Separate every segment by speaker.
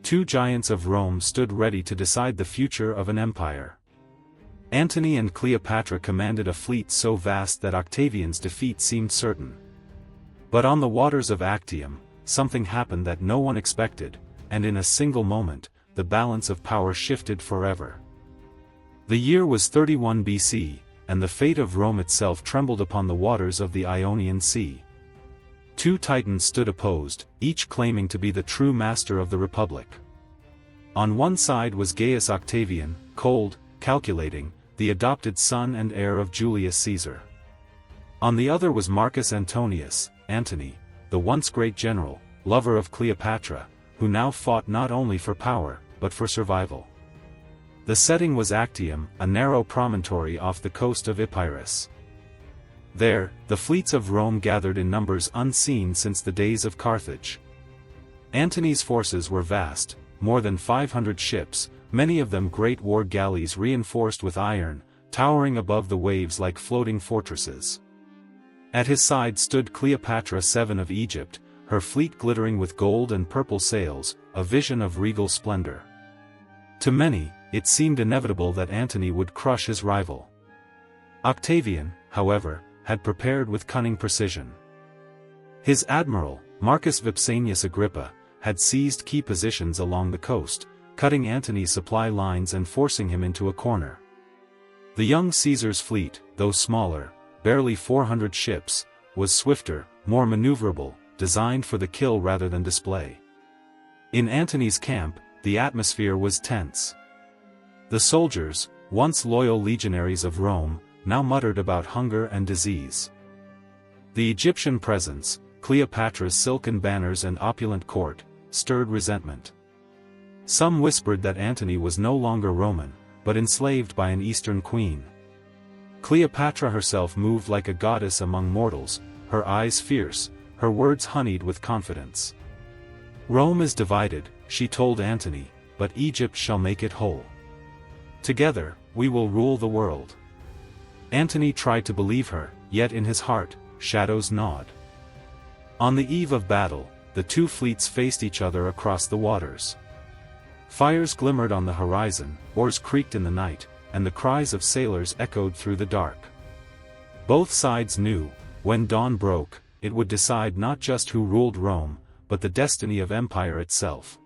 Speaker 1: two giants of Rome stood ready to decide the future of an empire. Antony and Cleopatra commanded a fleet so vast that Octavian's defeat seemed certain. But on the waters of Actium, something happened that no one expected, and in a single moment, the balance of power shifted forever. The year was 31 BC, and the fate of Rome itself trembled upon the waters of the Ionian Sea. Two titans stood opposed, each claiming to be the true master of the Republic. On one side was Gaius Octavian, cold, calculating, the adopted son and heir of Julius Caesar. On the other was Marcus Antonius, Antony, the once great general, lover of Cleopatra, who now fought not only for power, but for survival. The setting was Actium, a narrow promontory off the coast of Epirus. There, the fleets of Rome gathered in numbers unseen since the days of Carthage. Antony's forces were vast, more than 500 ships, many of them great war galleys reinforced with iron, towering above the waves like floating fortresses. At his side stood Cleopatra VII of Egypt, her fleet glittering with gold and purple sails, a vision of regal splendor. To many, it seemed inevitable that Antony would crush his rival. Octavian, however, had prepared with cunning precision. His admiral, Marcus Vipsanius Agrippa, had seized key positions along the coast, cutting Antony's supply lines and forcing him into a corner. The young Caesar's fleet, though smaller, barely 400 ships, was swifter, more maneuverable, designed for the kill rather than display. In Antony's camp, the atmosphere was tense. The soldiers, once loyal legionaries of Rome, now muttered about hunger and disease. The Egyptian presence, Cleopatra's silken banners and opulent court, stirred resentment. Some whispered that Antony was no longer Roman, but enslaved by an Eastern queen. Cleopatra herself moved like a goddess among mortals, her eyes fierce, her words honeyed with confidence. "Rome is divided," she told Antony, "but Egypt shall make it whole. Together, we will rule the world." Antony tried to believe her, yet in his heart, shadows gnawed. On the eve of battle, the two fleets faced each other across the waters. Fires glimmered on the horizon, oars creaked in the night, and the cries of sailors echoed through the dark. Both sides knew, when dawn broke, it would decide not just who ruled Rome, but the destiny of empire itself.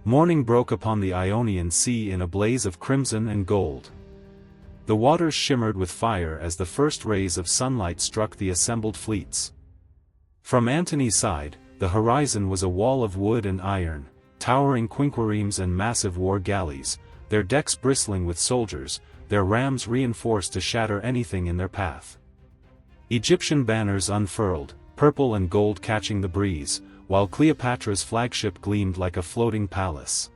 Speaker 1: Morning broke upon the Ionian Sea in a blaze of crimson and gold. The waters shimmered with fire as the first rays of sunlight struck the assembled fleets. From Antony's side, the horizon was a wall of wood and iron, towering quinquiremes and massive war galleys, their decks bristling with soldiers, their rams reinforced to shatter anything in their path. Egyptian banners unfurled, purple and gold catching the breeze, while Cleopatra's flagship gleamed like a floating palace.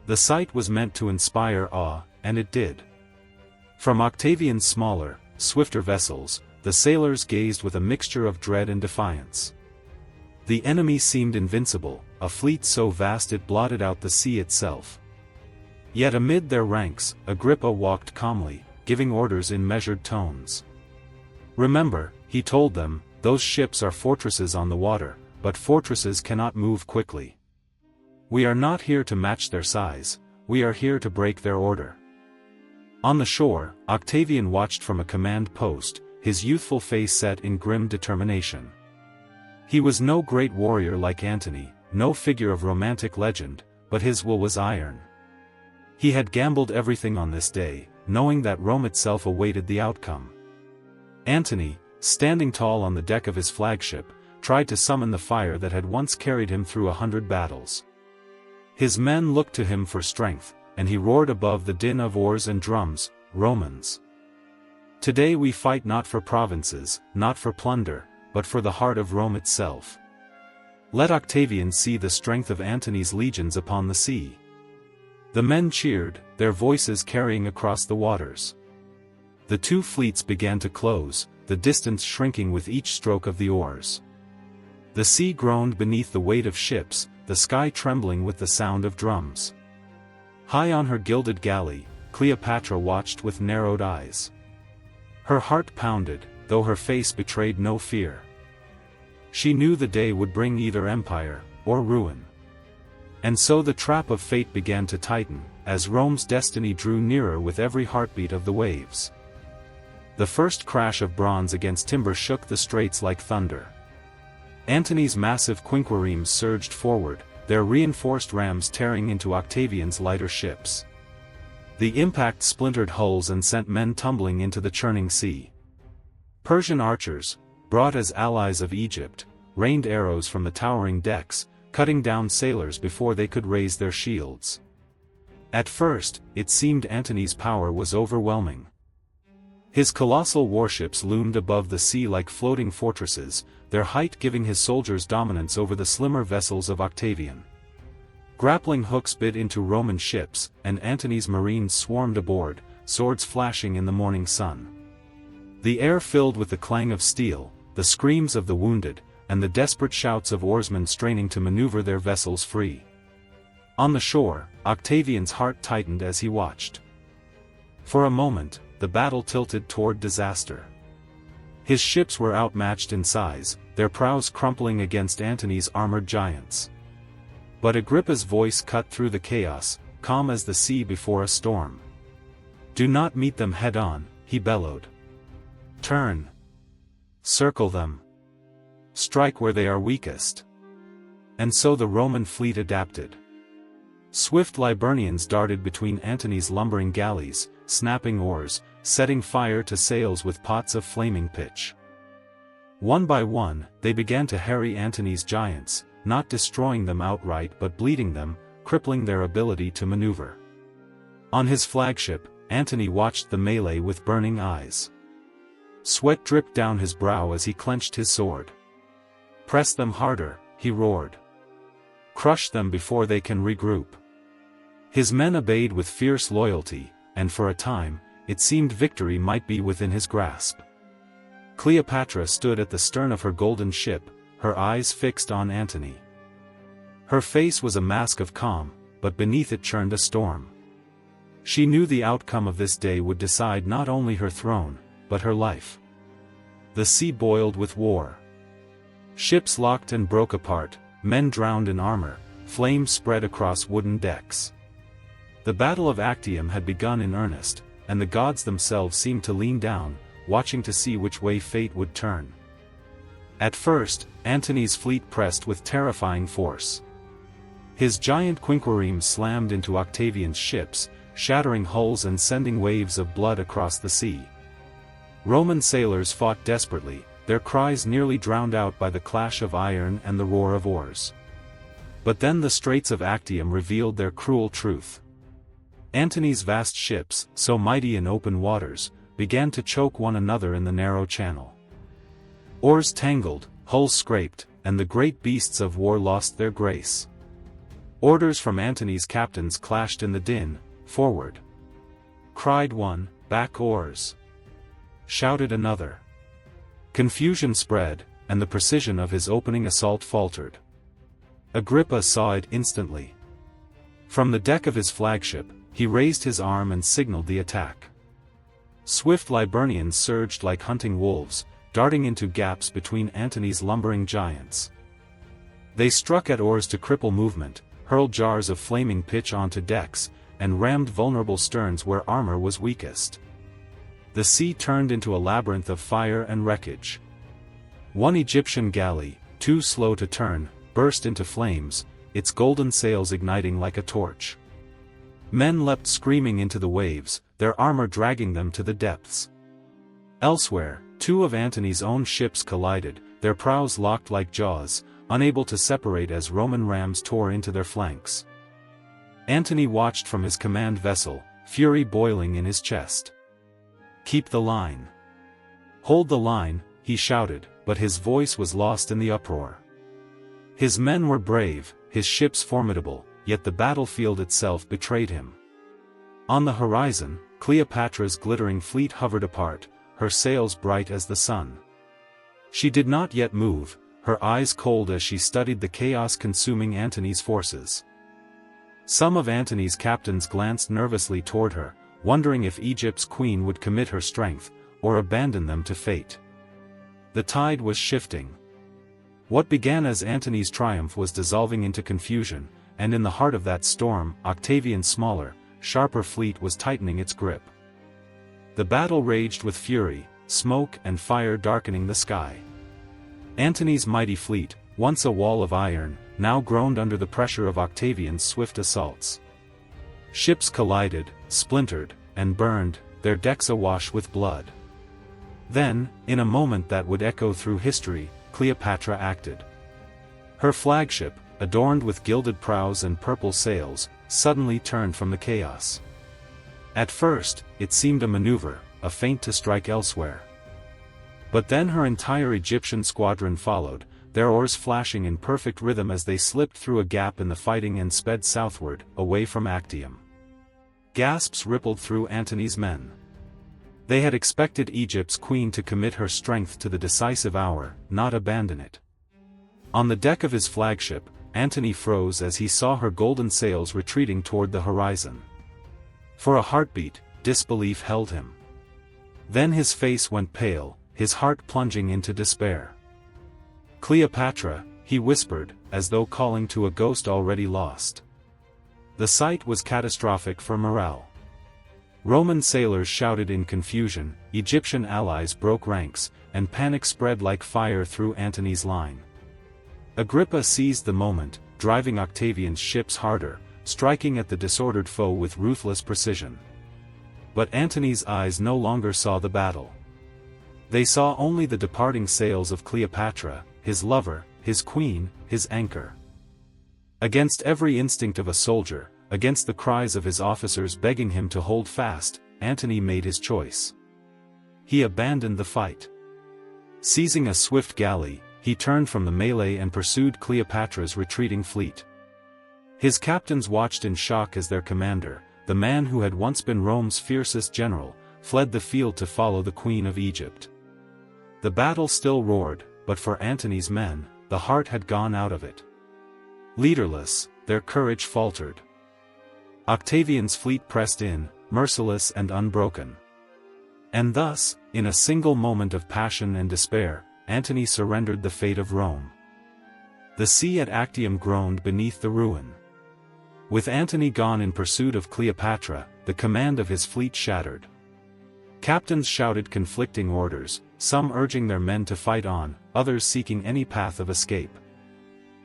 Speaker 1: The sight was meant to inspire awe, and it did. From Octavian's smaller, swifter vessels, the sailors gazed with a mixture of dread and defiance. The enemy seemed invincible, a fleet so vast it blotted out the sea itself. Yet amid their ranks, Agrippa walked calmly, giving orders in measured tones. "Remember," he told them, "those ships are fortresses on the water, but fortresses cannot move quickly. We are not here to match their size, we are here to break their order." On the shore, Octavian watched from a command post, his youthful face set in grim determination. He was no great warrior like Antony, no figure of romantic legend, but his will was iron. He had gambled everything on this day, knowing that Rome itself awaited the outcome. Antony, standing tall on the deck of his flagship, tried to summon the fire that had once carried him through 100 battles. His men looked to him for strength, and he roared above the din of oars and drums, "Romans! Today we fight not for provinces, not for plunder, but for the heart of Rome itself. Let Octavian see the strength of Antony's legions upon the sea." The men cheered, their voices carrying across the waters. The two fleets began to close, the distance shrinking with each stroke of the oars. The sea groaned beneath the weight of ships, the sky trembling with the sound of drums. High on her gilded galley, Cleopatra watched with narrowed eyes. Her heart pounded, though her face betrayed no fear. She knew the day would bring either empire, or ruin. And so the trap of fate began to tighten, as Rome's destiny drew nearer with every heartbeat of the waves. The first crash of bronze against timber shook the straits like thunder. Antony's massive quinquiremes surged forward, their reinforced rams tearing into Octavian's lighter ships. The impact splintered hulls and sent men tumbling into the churning sea. Persian archers, brought as allies of Egypt, rained arrows from the towering decks, cutting down sailors before they could raise their shields. At first, it seemed Antony's power was overwhelming. His colossal warships loomed above the sea like floating fortresses, their height giving his soldiers dominance over the slimmer vessels of Octavian. Grappling hooks bit into Roman ships, and Antony's marines swarmed aboard, swords flashing in the morning sun. The air filled with the clang of steel, the screams of the wounded, and the desperate shouts of oarsmen straining to maneuver their vessels free. On the shore, Octavian's heart tightened as he watched. For a moment, the battle tilted toward disaster. His ships were outmatched in size, their prows crumpling against Antony's armored giants. But Agrippa's voice cut through the chaos, calm as the sea before a storm. "Do not meet them head-on," he bellowed. "Turn. Circle them. Strike where they are weakest." And so the Roman fleet adapted. Swift Liburnians darted between Antony's lumbering galleys, snapping oars, setting fire to sails with pots of flaming pitch. One by one, they began to harry Antony's giants, not destroying them outright but bleeding them, crippling their ability to maneuver. On his flagship, Antony watched the melee with burning eyes. Sweat dripped down his brow as he clenched his sword. "Press them harder," he roared. "Crush them before they can regroup." His men obeyed with fierce loyalty, and for a time, it seemed victory might be within his grasp. Cleopatra stood at the stern of her golden ship, her eyes fixed on Antony. Her face was a mask of calm, but beneath it churned a storm. She knew the outcome of this day would decide not only her throne, but her life. The sea boiled with war. Ships locked and broke apart, men drowned in armor, flames spread across wooden decks. The Battle of Actium had begun in earnest, and the gods themselves seemed to lean down, watching to see which way fate would turn. At first, Antony's fleet pressed with terrifying force. His giant quinquiremes slammed into Octavian's ships, shattering hulls and sending waves of blood across the sea. Roman sailors fought desperately, their cries nearly drowned out by the clash of iron and the roar of oars. But then the Straits of Actium revealed their cruel truth. Antony's vast ships, so mighty in open waters, began to choke one another in the narrow channel. Oars tangled, hulls scraped, and the great beasts of war lost their grace. Orders from Antony's captains clashed in the din. "Forward!" cried one. "Back oars!" shouted another. Confusion spread, and the precision of his opening assault faltered. Agrippa saw it instantly. From the deck of his flagship, he raised his arm and signaled the attack. Swift Liburnians surged like hunting wolves, darting into gaps between Antony's lumbering giants. They struck at oars to cripple movement, hurled jars of flaming pitch onto decks, and rammed vulnerable sterns where armor was weakest. The sea turned into a labyrinth of fire and wreckage. One Egyptian galley, too slow to turn, burst into flames, its golden sails igniting like a torch. Men leapt screaming into the waves, their armor dragging them to the depths. Elsewhere, two of Antony's own ships collided, their prows locked like jaws, unable to separate as Roman rams tore into their flanks. Antony watched from his command vessel, fury boiling in his chest. "Keep the line. Hold the line," he shouted, but his voice was lost in the uproar. His men were brave, his ships formidable, yet the battlefield itself betrayed him. On the horizon, Cleopatra's glittering fleet hovered apart, her sails bright as the sun. She did not yet move, her eyes cold as she studied the chaos-consuming Antony's forces. Some of Antony's captains glanced nervously toward her, wondering if Egypt's queen would commit her strength, or abandon them to fate. The tide was shifting. What began as Antony's triumph was dissolving into confusion, and in the heart of that storm, Octavian's smaller, sharper fleet was tightening its grip. The battle raged with fury, smoke and fire darkening the sky. Antony's mighty fleet, once a wall of iron, now groaned under the pressure of Octavian's swift assaults. Ships collided, splintered, and burned, their decks awash with blood. Then, in a moment that would echo through history, Cleopatra acted. Her flagship, adorned with gilded prows and purple sails, suddenly turned from the chaos. At first, it seemed a maneuver, a feint to strike elsewhere. But then her entire Egyptian squadron followed, their oars flashing in perfect rhythm as they slipped through a gap in the fighting and sped southward, away from Actium. Gasps rippled through Antony's men. They had expected Egypt's queen to commit her strength to the decisive hour, not abandon it. On the deck of his flagship, Antony froze as he saw her golden sails retreating toward the horizon. For a heartbeat, disbelief held him. Then his face went pale, his heart plunging into despair. "Cleopatra," he whispered, as though calling to a ghost already lost. The sight was catastrophic for morale. Roman sailors shouted in confusion, Egyptian allies broke ranks, and panic spread like fire through Antony's line. Agrippa seized the moment, driving Octavian's ships harder, striking at the disordered foe with ruthless precision. But Antony's eyes no longer saw the battle. They saw only the departing sails of Cleopatra, his lover, his queen, his anchor. Against every instinct of a soldier, against the cries of his officers begging him to hold fast, Antony made his choice. He abandoned the fight. Seizing a swift galley, he turned from the melee and pursued Cleopatra's retreating fleet. His captains watched in shock as their commander, the man who had once been Rome's fiercest general, fled the field to follow the Queen of Egypt. The battle still roared, but for Antony's men, the heart had gone out of it. Leaderless, their courage faltered. Octavian's fleet pressed in, merciless and unbroken. And thus, in a single moment of passion and despair, Antony surrendered the fate of Rome. The sea at Actium groaned beneath the ruin. With Antony gone in pursuit of Cleopatra, the command of his fleet shattered. Captains shouted conflicting orders, some urging their men to fight on, others seeking any path of escape.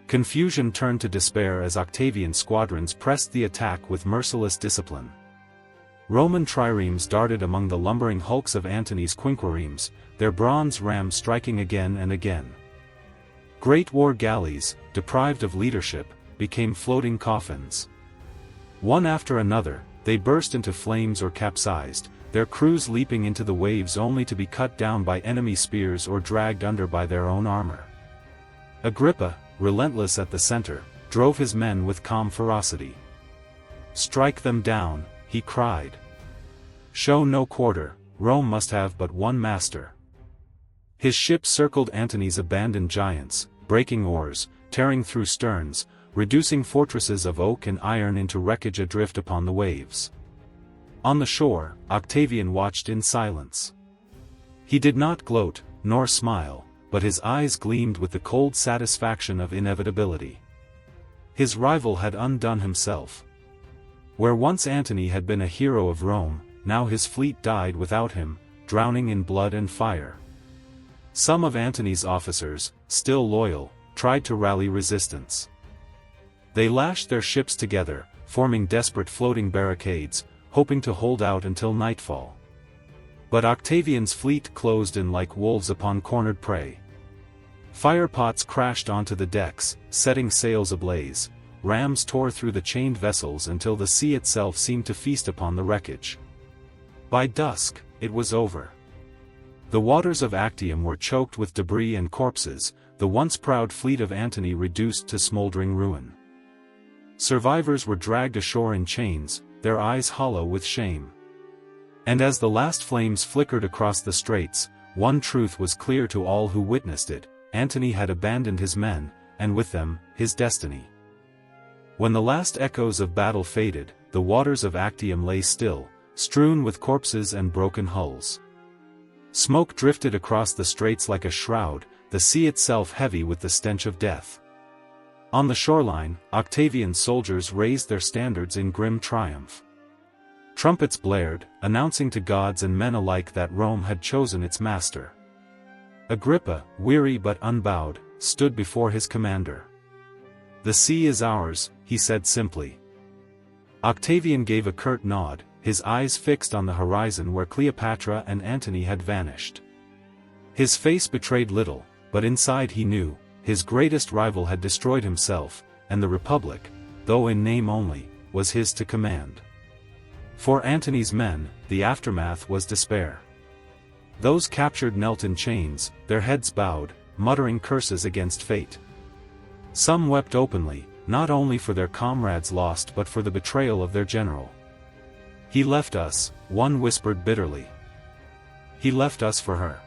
Speaker 1: Confusion turned to despair as Octavian's squadrons pressed the attack with merciless discipline. Roman triremes darted among the lumbering hulks of Antony's quinquiremes, their bronze rams striking again and again. Great war galleys, deprived of leadership, became floating coffins. One after another, they burst into flames or capsized, their crews leaping into the waves only to be cut down by enemy spears or dragged under by their own armor. Agrippa, relentless at the center, drove his men with calm ferocity. "Strike them down," he cried. "Show no quarter, Rome must have but one master." His ships circled Antony's abandoned giants, breaking oars, tearing through sterns, reducing fortresses of oak and iron into wreckage adrift upon the waves. On the shore, Octavian watched in silence. He did not gloat, nor smile, but his eyes gleamed with the cold satisfaction of inevitability. His rival had undone himself. Where once Antony had been a hero of Rome, now his fleet died without him, drowning in blood and fire. Some of Antony's officers, still loyal, tried to rally resistance. They lashed their ships together, forming desperate floating barricades, hoping to hold out until nightfall. But Octavian's fleet closed in like wolves upon cornered prey. Firepots crashed onto the decks, setting sails ablaze. Rams tore through the chained vessels until the sea itself seemed to feast upon the wreckage. By dusk, it was over. The waters of Actium were choked with debris and corpses, the once proud fleet of Antony reduced to smoldering ruin. Survivors were dragged ashore in chains, their eyes hollow with shame. And as the last flames flickered across the straits, one truth was clear to all who witnessed it: Antony had abandoned his men, and with them, his destiny. When the last echoes of battle faded, the waters of Actium lay still, strewn with corpses and broken hulls. Smoke drifted across the straits like a shroud, the sea itself heavy with the stench of death. On the shoreline, Octavian's soldiers raised their standards in grim triumph. Trumpets blared, announcing to gods and men alike that Rome had chosen its master. Agrippa, weary but unbowed, stood before his commander. "The sea is ours," he said simply. Octavian gave a curt nod, his eyes fixed on the horizon where Cleopatra and Antony had vanished. His face betrayed little, but inside he knew, his greatest rival had destroyed himself, and the Republic, though in name only, was his to command. For Antony's men, the aftermath was despair. Those captured knelt in chains, their heads bowed, muttering curses against fate. Some wept openly, not only for their comrades lost but for the betrayal of their general. "He left us," one whispered bitterly. "He left us for her."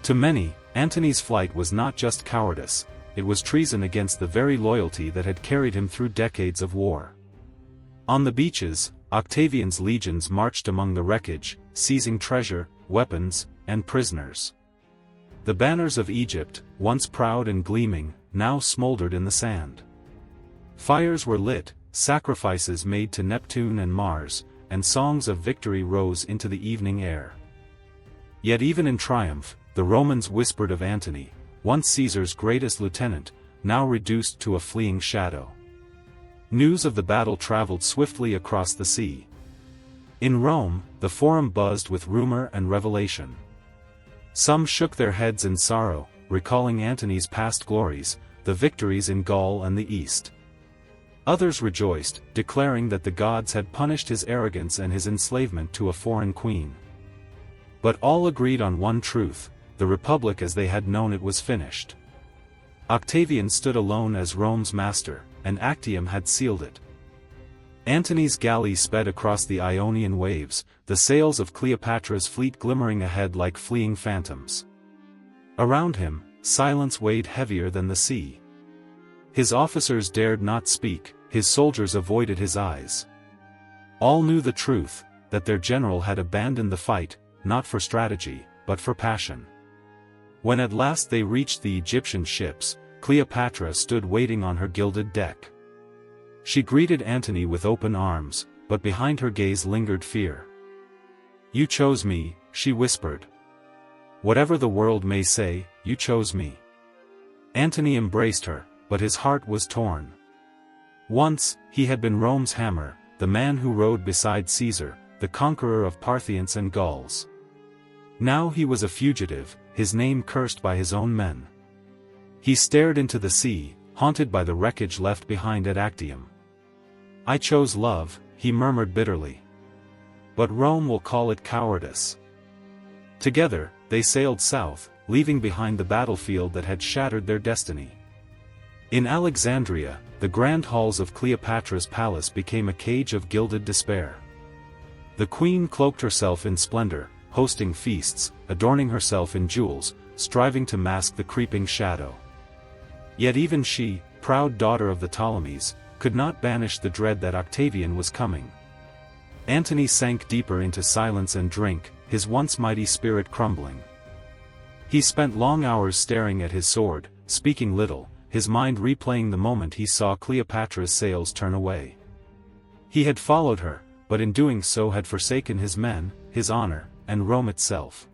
Speaker 1: To many, Antony's flight was not just cowardice, it was treason against the very loyalty that had carried him through decades of war. On the beaches, Octavian's legions marched among the wreckage, seizing treasure, weapons, and prisoners. The banners of Egypt, once proud and gleaming, now smoldered in the sand. Fires were lit, sacrifices made to Neptune and Mars, and songs of victory rose into the evening air. Yet even in triumph, the Romans whispered of Antony, once Caesar's greatest lieutenant, now reduced to a fleeing shadow. News of the battle traveled swiftly across the sea. In Rome, the forum buzzed with rumor and revelation. Some shook their heads in sorrow, recalling Antony's past glories, the victories in Gaul and the East. Others rejoiced, declaring that the gods had punished his arrogance and his enslavement to a foreign queen. But all agreed on one truth: the Republic as they had known it was finished. Octavian stood alone as Rome's master, and Actium had sealed it. Antony's galley sped across the Ionian waves, the sails of Cleopatra's fleet glimmering ahead like fleeing phantoms. Around him, silence weighed heavier than the sea. His officers dared not speak, his soldiers avoided his eyes. All knew the truth, that their general had abandoned the fight, not for strategy, but for passion. When at last they reached the Egyptian ships, Cleopatra stood waiting on her gilded deck. She greeted Antony with open arms, but behind her gaze lingered fear. "You chose me," she whispered. "Whatever the world may say, you chose me." Antony embraced her, but his heart was torn. Once, he had been Rome's hammer, the man who rode beside Caesar, the conqueror of Parthians and Gauls. Now he was a fugitive, his name cursed by his own men. He stared into the sea, haunted by the wreckage left behind at Actium. "I chose love," he murmured bitterly. "But Rome will call it cowardice." Together, they sailed south, leaving behind the battlefield that had shattered their destiny. In Alexandria, the grand halls of Cleopatra's palace became a cage of gilded despair. The queen cloaked herself in splendor, hosting feasts, adorning herself in jewels, striving to mask the creeping shadow. Yet even she, proud daughter of the Ptolemies, could not banish the dread that Octavian was coming. Antony sank deeper into silence and drink, his once mighty spirit crumbling. He spent long hours staring at his sword, speaking little, his mind replaying the moment he saw Cleopatra's sails turn away. He had followed her, but in doing so had forsaken his men, his honor, and Rome itself.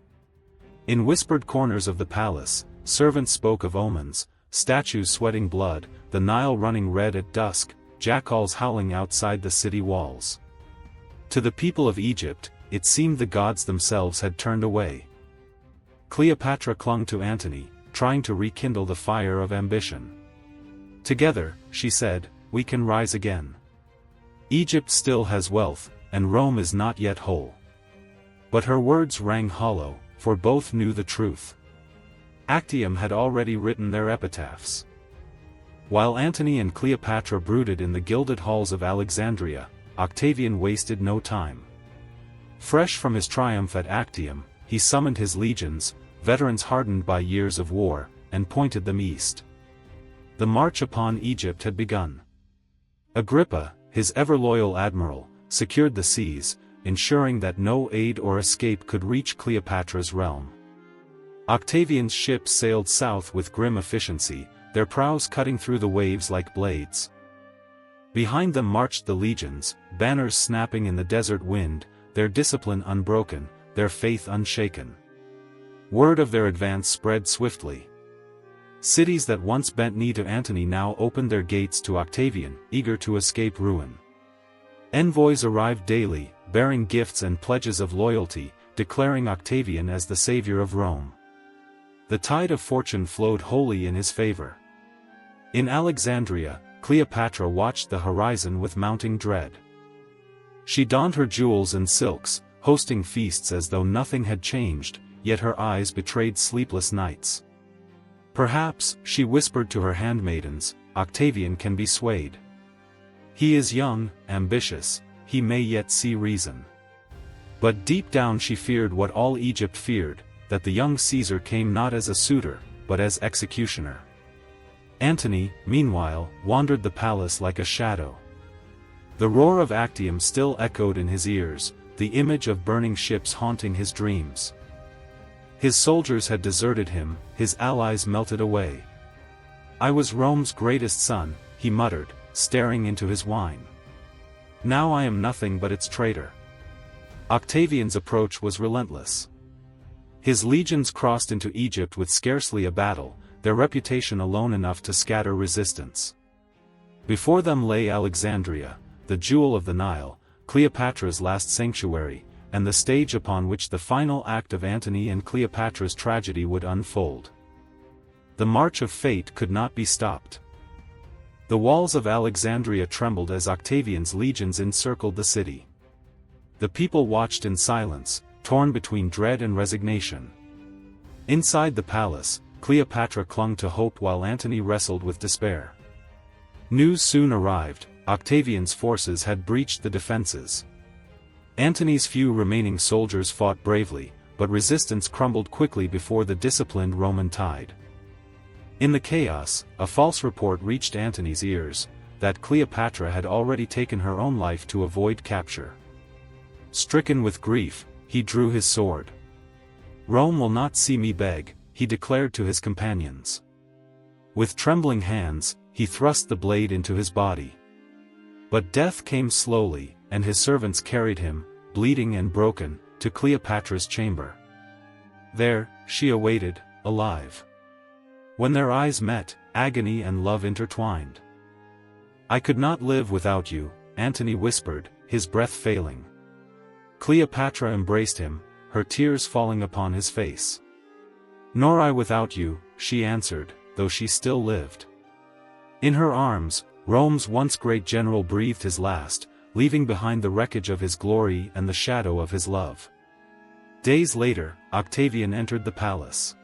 Speaker 1: In whispered corners of the palace, servants spoke of omens, statues sweating blood, the Nile running red at dusk, jackals howling outside the city walls. To the people of Egypt, it seemed the gods themselves had turned away. Cleopatra clung to Antony, trying to rekindle the fire of ambition. "Together," she said, "we can rise again. Egypt still has wealth, and Rome is not yet whole." But her words rang hollow, for both knew the truth. Actium had already written their epitaphs. While Antony and Cleopatra brooded in the gilded halls of Alexandria, Octavian wasted no time. Fresh from his triumph at Actium, he summoned his legions, veterans hardened by years of war, and pointed them east. The march upon Egypt had begun. Agrippa, his ever-loyal admiral, secured the seas, ensuring that no aid or escape could reach Cleopatra's realm. Octavian's ships sailed south with grim efficiency, their prows cutting through the waves like blades. Behind them marched the legions, banners snapping in the desert wind, their discipline unbroken, their faith unshaken. Word of their advance spread swiftly. Cities that once bent knee to Antony now opened their gates to Octavian, eager to escape ruin. Envoys arrived daily, bearing gifts and pledges of loyalty, declaring Octavian as the savior of Rome. The tide of fortune flowed wholly in his favor. In Alexandria, Cleopatra watched the horizon with mounting dread. She donned her jewels and silks, hosting feasts as though nothing had changed, yet her eyes betrayed sleepless nights. Perhaps, she whispered to her handmaidens, Octavian can be swayed. He is young, ambitious, he may yet see reason. But deep down she feared what all Egypt feared, that the young Caesar came not as a suitor, but as executioner. Antony, meanwhile, wandered the palace like a shadow. The roar of Actium still echoed in his ears, the image of burning ships haunting his dreams. His soldiers had deserted him, his allies melted away. I was Rome's greatest son, he muttered, staring into his wine. Now I am nothing but its traitor. Octavian's approach was relentless. His legions crossed into Egypt with scarcely a battle, their reputation alone enough to scatter resistance. Before them lay Alexandria, the jewel of the Nile, Cleopatra's last sanctuary, and the stage upon which the final act of Antony and Cleopatra's tragedy would unfold. The march of fate could not be stopped. The walls of Alexandria trembled as Octavian's legions encircled the city. The people watched in silence, torn between dread and resignation. Inside the palace, Cleopatra clung to hope while Antony wrestled with despair. News soon arrived, Octavian's forces had breached the defenses. Antony's few remaining soldiers fought bravely, but resistance crumbled quickly before the disciplined Roman tide. In the chaos, a false report reached Antony's ears, that Cleopatra had already taken her own life to avoid capture. Stricken with grief, he drew his sword. "Rome will not see me beg," he declared to his companions. With trembling hands, he thrust the blade into his body. But death came slowly, and his servants carried him, bleeding and broken, to Cleopatra's chamber. There, she awaited, alive. When their eyes met, agony and love intertwined. "I could not live without you," Antony whispered, his breath failing. Cleopatra embraced him, her tears falling upon his face. "Nor I without you," she answered, though she still lived. In her arms, Rome's once great general breathed his last, leaving behind the wreckage of his glory and the shadow of his love. Days later, Octavian entered the palace.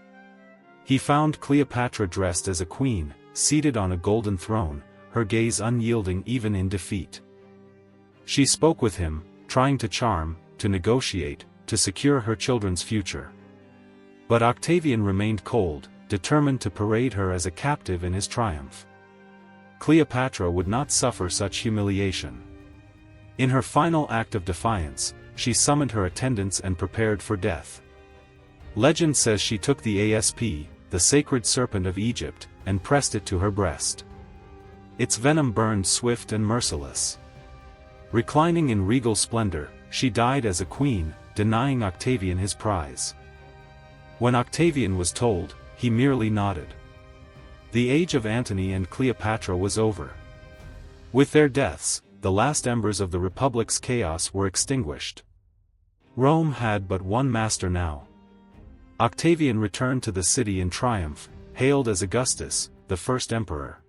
Speaker 1: He found Cleopatra dressed as a queen, seated on a golden throne, her gaze unyielding even in defeat. She spoke with him, trying to charm, to negotiate, to secure her children's future. But Octavian remained cold, determined to parade her as a captive in his triumph. Cleopatra would not suffer such humiliation. In her final act of defiance, she summoned her attendants and prepared for death. Legend says she took the asp, the sacred serpent of Egypt, and pressed it to her breast. Its venom burned swift and merciless. Reclining in regal splendor, she died as a queen, denying Octavian his prize. When Octavian was told, he merely nodded. The age of Antony and Cleopatra was over. With their deaths, the last embers of the Republic's chaos were extinguished. Rome had but one master now. Octavian returned to the city in triumph, hailed as Augustus, the first emperor.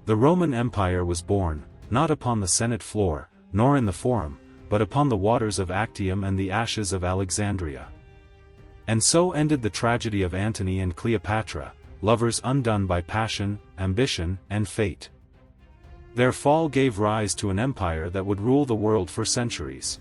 Speaker 1: The Roman Empire was born, not upon the Senate floor, nor in the Forum, but upon the waters of Actium and the ashes of Alexandria. And so ended the tragedy of Antony and Cleopatra, lovers undone by passion, ambition, and fate. Their fall gave rise to an empire that would rule the world for centuries.